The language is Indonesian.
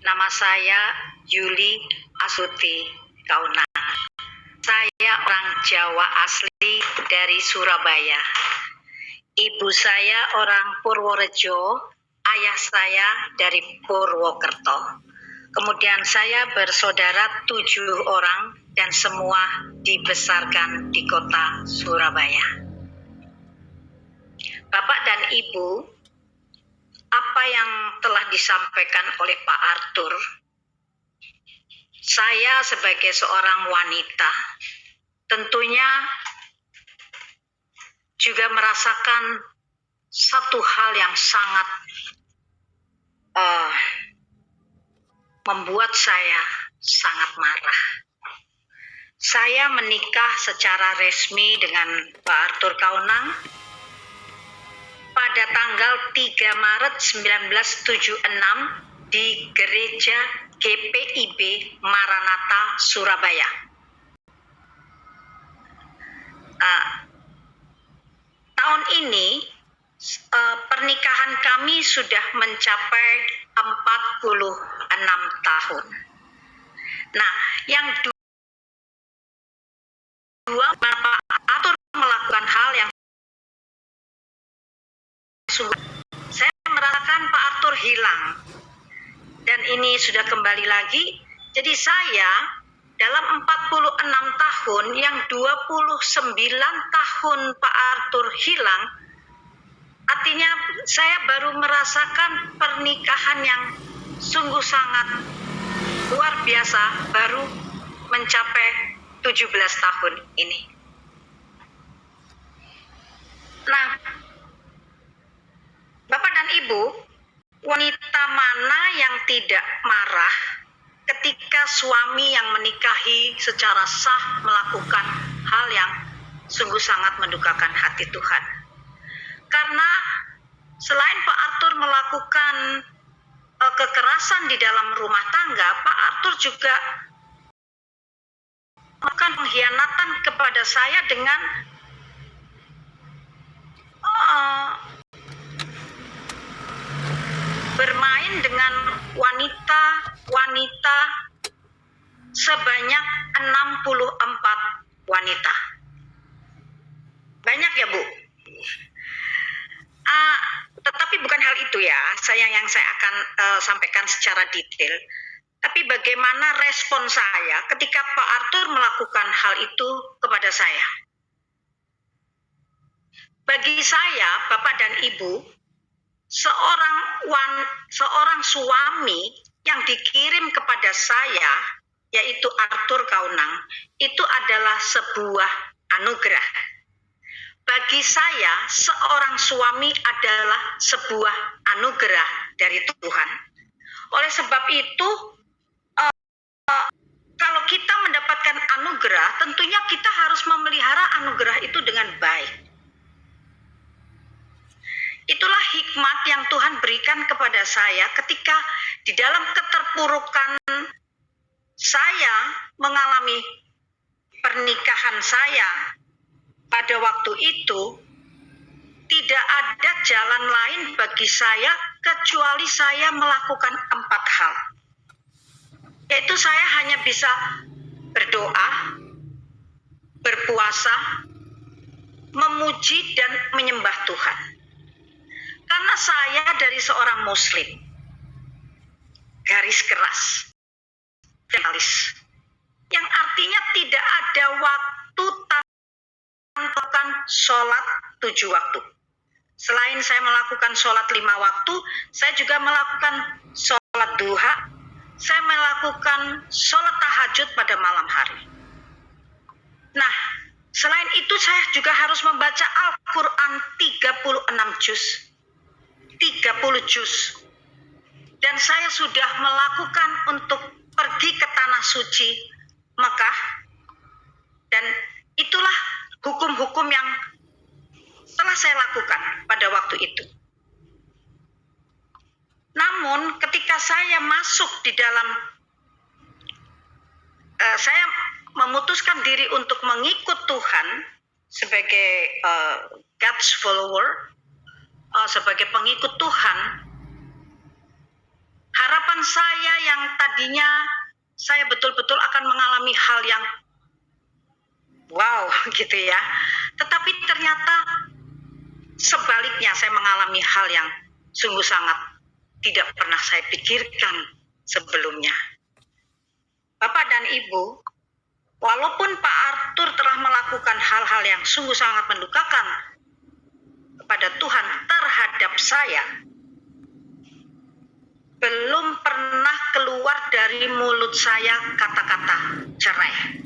Nama saya Yuli Astuti Kaunang. Saya orang Jawa asli dari Surabaya. Ibu saya orang Purworejo, ayah saya dari Purwokerto. Kemudian saya bersaudara 7 orang dan semua dibesarkan di kota Surabaya. Bapak dan Ibu, apa yang telah disampaikan oleh Pak Arthur, saya sebagai seorang wanita tentunya juga merasakan satu hal yang sangat membuat saya sangat marah. Saya menikah secara resmi dengan Pak Arthur Kaunang pada tanggal 3 Maret 1976 di Gereja GPIB Maranatha, Surabaya. Tahun ini pernikahan kami sudah mencapai 46 tahun. Nah, yang dua, Pak Arthur melakukan hal yang saya merasakan Pak Arthur hilang. Dan ini sudah kembali lagi. Jadi saya dalam 46 tahun yang 29 tahun Pak Arthur hilang, artinya saya baru merasakan pernikahan yang sungguh sangat luar biasa, baru mencapai 17 tahun ini. Nah, Bapak dan Ibu, wanita mana yang tidak marah ketika suami yang menikahi secara sah melakukan hal yang sungguh sangat mendukakan hati Tuhan? Karena selain Pak Arthur melakukan kekerasan di dalam rumah tangga, Pak Arthur juga melakukan pengkhianatan kepada saya dengan bermain dengan wanita sebanyak 64 wanita. Banyak ya, Bu? Tetapi bukan hal itu ya, yang saya akan sampaikan secara detail. Tapi bagaimana respon saya ketika Pak Arthur melakukan hal itu kepada saya? Bagi saya, Bapak dan Ibu, seorang suami yang dikirim kepada saya, yaitu Arthur Kaunang, itu adalah sebuah anugerah. Bagi saya, seorang suami adalah sebuah anugerah dari Tuhan. Oleh sebab itu, kalau kita mendapatkan anugerah, tentunya kita harus memelihara anugerah itu dengan baik. Itulah hikmat yang Tuhan berikan kepada saya ketika di dalam keterpurukan saya mengalami pernikahan saya. Pada waktu itu, tidak ada jalan lain bagi saya kecuali saya melakukan 4 hal. Yaitu saya hanya bisa berdoa, berpuasa, memuji dan menyembah Tuhan. Karena saya dari seorang Muslim, garis keras, yang artinya tidak ada waktu tanpa sholat 7 waktu. Selain saya melakukan sholat 5 waktu, saya juga melakukan sholat duha, saya melakukan sholat tahajud pada malam hari. Nah, selain itu saya juga harus membaca Al-Quran 36 juz. 30 juz. Dan saya sudah melakukan untuk pergi ke tanah suci Mekah. Dan itulah hukum-hukum yang telah saya lakukan pada waktu itu. Namun ketika saya masuk di dalam, saya memutuskan diri untuk mengikut Tuhan sebagai God's follower, sebagai pengikut Tuhan, harapan saya yang tadinya saya betul-betul akan mengalami hal yang wow gitu ya. Tetapi ternyata sebaliknya saya mengalami hal yang sungguh sangat tidak pernah saya pikirkan sebelumnya. Bapak dan Ibu, walaupun Pak Arthur telah melakukan hal-hal yang sungguh sangat mendukakan kepada Tuhan terhadap saya, belum pernah keluar dari mulut saya kata-kata cerai.